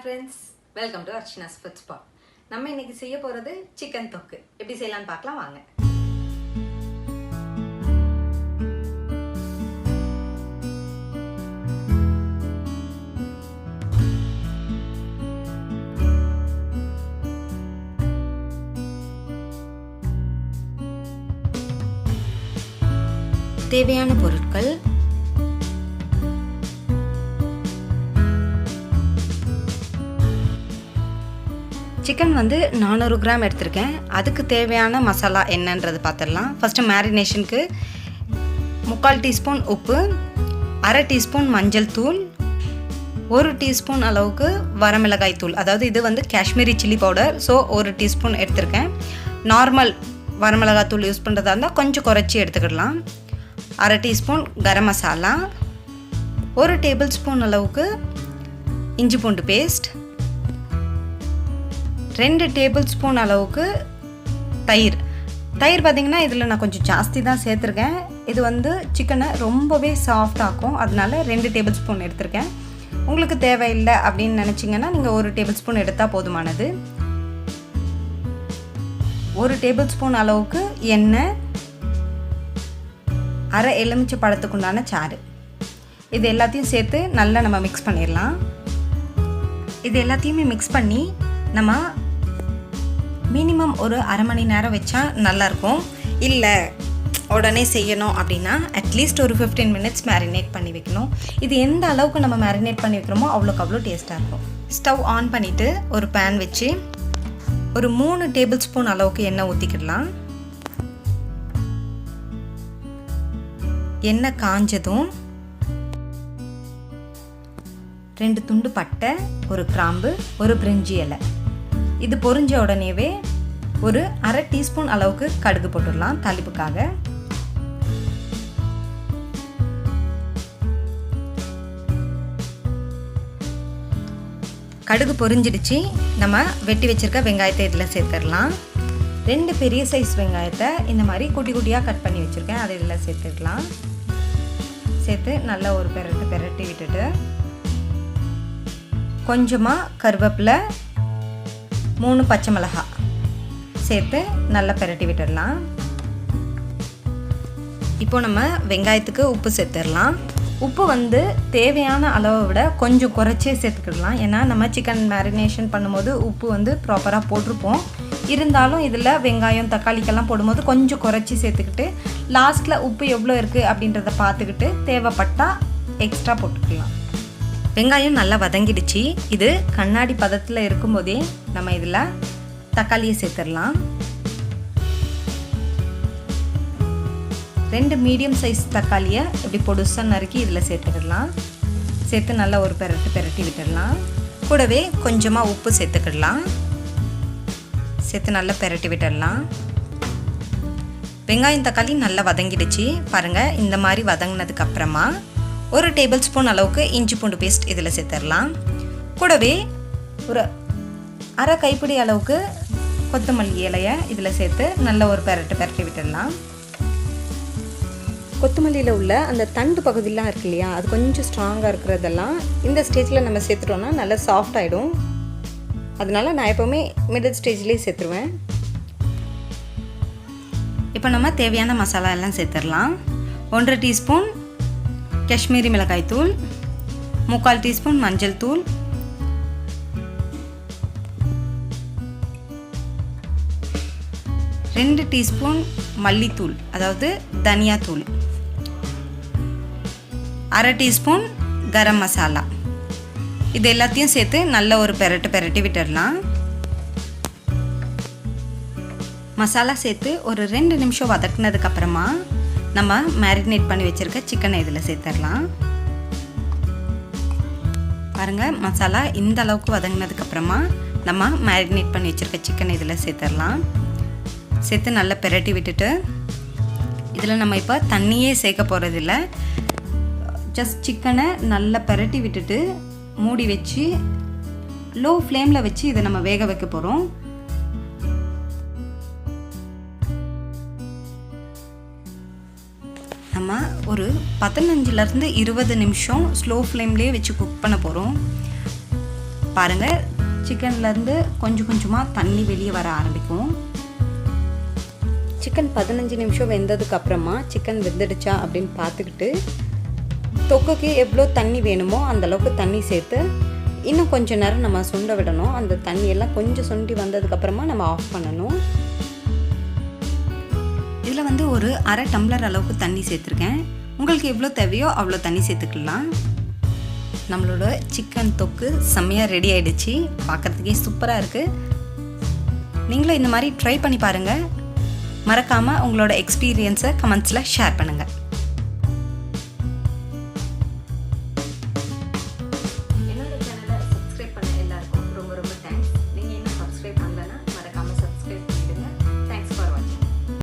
friends, welcome to Archana's Food Spot. நம்ம இன்னைக்கு செய்ய போறது சிக்கன் தொக்கு. எப்படி செய்யலாம்னு பார்க்கலாம் வாங்க. தேவையான பொருட்கள் சிக்கன் வந்து 400 கிராம் எடுத்திருக்கேன். அதுக்கு தேவையான மசாலா என்னன்றது பார்த்துடலாம். ஃபஸ்ட்டு மேரினேஷனுக்கு 3/4 டீஸ்பூன் உப்பு, 1/2 டீஸ்பூன் மஞ்சள் தூள், 1 டீஸ்பூன் அளவுக்கு வரமிளகாய் தூள், அதாவது இது வந்து Kashmiri chilli powder. So 1 teaspoon எடுத்திருக்கேன். நார்மல் வரமிளகாய் தூள் யூஸ் பண்ணுறதா இருந்தால் கொஞ்சம் குறைச்சி எடுத்துக்கிடலாம். 1/2 teaspoon garam masala, 1 table spoon அளவுக்கு இஞ்சி பூண்டு பேஸ்ட், 2 டேபிள் ஸ்பூன் அளவுக்கு தயிர். தயிர் பார்த்திங்கன்னா இதில் நான் கொஞ்சம் ஜாஸ்தி தான் சேர்த்துருக்கேன். இது வந்து சிக்கனை ரொம்பவே சாஃப்டாகும், அதனால 2 டேபிள் ஸ்பூன் எடுத்திருக்கேன். உங்களுக்கு தேவையில்லை அப்படின்னு நினச்சிங்கன்னா நீங்கள் 1 டேபிள் ஸ்பூன் எடுத்தால் போதுமானது. 1 டேபிள் ஸ்பூன் அளவுக்கு எண்ணெய், 1/2 எலுமிச்சை பழத்துக்குண்டான சாறு. இது எல்லாத்தையும் சேர்த்து நல்லா நம்ம மிக்ஸ் பண்ணிடலாம். இது எல்லாத்தையுமே மிக்ஸ் பண்ணி நம்ம மினிமம் ஒரு 1/2 மணி நேரம் வச்சா நல்லாயிருக்கும். இல்லை உடனே செய்யணும் அப்படின்னா அட்லீஸ்ட் ஒரு 15 மினிட்ஸ் மேரினேட் பண்ணி வைக்கணும். இது எந்த அளவுக்கு நம்ம மேரினேட் பண்ணி வைக்கிறோமோ அவ்வளோக்கு அவ்வளோ டேஸ்ட்டாக இருக்கும். ஸ்டவ் ஆன் பண்ணிவிட்டு ஒரு பேன் வச்சு ஒரு 3 டேபிள் ஸ்பூன் அளவுக்கு எண்ணெய் ஊற்றிக்கிடலாம். எண்ணெய் காஞ்சதும் 2 துண்டு பட்டை, ஒரு கிராம்பு, ஒரு பிரிஞ்சி இலை, இது பொரிஞ்ச உடனேவே ஒரு 1/2 டீஸ்பூன் அளவுக்கு கடுகு போட்டுடலாம் தாளிப்புக்காக. கடுகு பொரிஞ்சிடுச்சு. நம்ம வெட்டி வச்சிருக்க வெங்காயத்தை இதில் சேர்த்துடலாம். 2 பெரிய சைஸ் வெங்காயத்தை இந்த மாதிரி குட்டி குட்டியாக கட் பண்ணி வச்சுருக்கேன், அதை இதில் சேர்த்துக்கலாம். சேர்த்து நல்லா ஒரு பெரட்டி விட்டுட்டு கொஞ்சமாக கருவேப்பிலை, 3 பச்சை மிளகாய் சேர்த்து நல்லா பெரட்டி விட்டுடலாம். இப்போ நம்ம வெங்காயத்துக்கு உப்பு சேர்த்துடலாம். உப்பு வந்து தேவையான அளவை விட கொஞ்சம் குறைச்சே சேர்த்துக்கிடலாம். ஏன்னா நம்ம சிக்கன் மேரினேஷன் பண்ணும்போது உப்பு வந்து ப்ராப்பராக போட்டிருப்போம். இருந்தாலும் இதில் வெங்காயம் தக்காளிக்கெல்லாம் போடும்போது கொஞ்சம் குறைச்சி சேர்த்துக்கிட்டு லாஸ்ட்டில் உப்பு எவ்வளோ இருக்குது அப்படின்றத பார்த்துக்கிட்டு தேவைப்பட்டால் எக்ஸ்ட்ரா போட்டுக்கலாம். வெங்காயம் நல்லா வதங்கிடுச்சு. இது கண்ணாடி பதத்தில் இருக்கும்போதே நம்ம இதில் தக்காளியை சேர்த்துடலாம். 2 மீடியம் சைஸ் தக்காளியை இப்படி பொடுசாக நறுக்கி இதில் சேர்த்துக்கிடலாம். சேர்த்து நல்லா ஒரு பெரட்டி விட்டுடலாம். கூடவே கொஞ்சமாக உப்பு சேர்த்துக்கிடலாம். சேர்த்து நல்லா பெரட்டி விட்டுடலாம். வெங்காயம் தக்காளி நல்லா வதங்கிடுச்சு பாருங்கள். இந்த மாதிரி வதங்கினதுக்கப்புறமா 1 டேபிள் ஸ்பூன் அளவுக்கு இஞ்சி பூண்டு பேஸ்ட் இதில் சேர்த்துடலாம். கூடவே ஒரு 1/2 கைப்பிடி அளவுக்கு கொத்தமல்லி இலையை இதில் சேர்த்து நல்ல ஒரு பெரட்டி விட்டுடலாம். கொத்தமல்லியில் உள்ள அந்த தண்டு பகுதியெலாம் இருக்கு இல்லையா, அது கொஞ்சம் ஸ்ட்ராங்காக இருக்கிறதெல்லாம் இந்த ஸ்டேஜில் நம்ம சேர்த்துட்டோன்னா நல்லா சாஃப்ட் ஆகிடும். அதனால நான் எப்போவுமே மிடில் ஸ்டேஜ்லேயே சேர்த்துருவேன். இப்போ நம்ம தேவையான மசாலா எல்லாம் சேர்த்துடலாம். 1/2 டீஸ்பூன் காஷ்மீரி மிளகாய் தூள், 3/4 டீஸ்பூன் மஞ்சள் தூள், 2 டீஸ்பூன் மல்லித்தூள் அதாவது தனியா தூள், 1/2 டீஸ்பூன் கரம் மசாலா. இது எல்லாத்தையும் சேர்த்து நல்ல ஒரு பெரட்டி விட்டுடலாம். மசாலா சேர்த்து ஒரு 2 நிமிஷம் வதக்குனதுக்கப்புறமா நம்ம மேரினேட் பண்ணி வச்சுருக்க சிக்கனை இதில் சேர்த்துடலாம். பாருங்கள், மசாலா இந்த அளவுக்கு வதங்கினதுக்கப்புறமா நம்ம மேரினேட் பண்ணி வச்சுருக்க சிக்கனை இதில் சேர்த்துடலாம். சேர்த்து நல்லா பெரட்டி விட்டுட்டு இதில் நம்ம இப்போ தண்ணியே சேர்க்க போகிறதில்ல. ஜஸ்ட் சிக்கனை நல்லா பெரட்டி விட்டுட்டு மூடி வச்சு லோ ஃப்ளேமில் வச்சு இதை நம்ம வேக வைக்க போகிறோம். நம்ம ஒரு 15 to 20 நிமிஷம் ஸ்லோ ஃப்ளேம்லேயே வச்சு குக் பண்ண போகிறோம். பாருங்கள், சிக்கன்லேருந்து கொஞ்சம் கொஞ்சமாக தண்ணி வெளியே வர ஆரம்பிக்கும். சிக்கன் 15 நிமிஷம் வெந்ததுக்கு அப்புறமா சிக்கன் வெந்துடுச்சா அப்படின்னு பார்த்துக்கிட்டு தொக்குக்கு எவ்வளோ தண்ணி வேணுமோ அந்தளவுக்கு தண்ணி சேர்த்து இன்னும் கொஞ்சம் நேரம் நம்ம சுண்ட விடணும். அந்த தண்ணியெல்லாம் கொஞ்சம் சுண்டி வந்ததுக்கப்புறமா நம்ம ஆஃப் பண்ணணும். இதில் வந்து ஒரு அரை டம்ளர் அளவுக்கு தண்ணி சேர்த்துருக்கேன். உங்களுக்கு எவ்வளோ தேவையோ அவ்வளோ தண்ணி சேர்த்துக்கலாம். நம்மளோட சிக்கன் தொக்கு செம்மையாக ரெடி ஆகிடுச்சு. பார்க்குறதுக்கே சூப்பராக இருக்குது. நீங்களும் இந்த மாதிரி ட்ரை பண்ணி பாருங்கள். மறக்காமல் உங்களோட எக்ஸ்பீரியன்ஸை கமெண்ட்ஸில் ஷேர் பண்ணுங்கள்.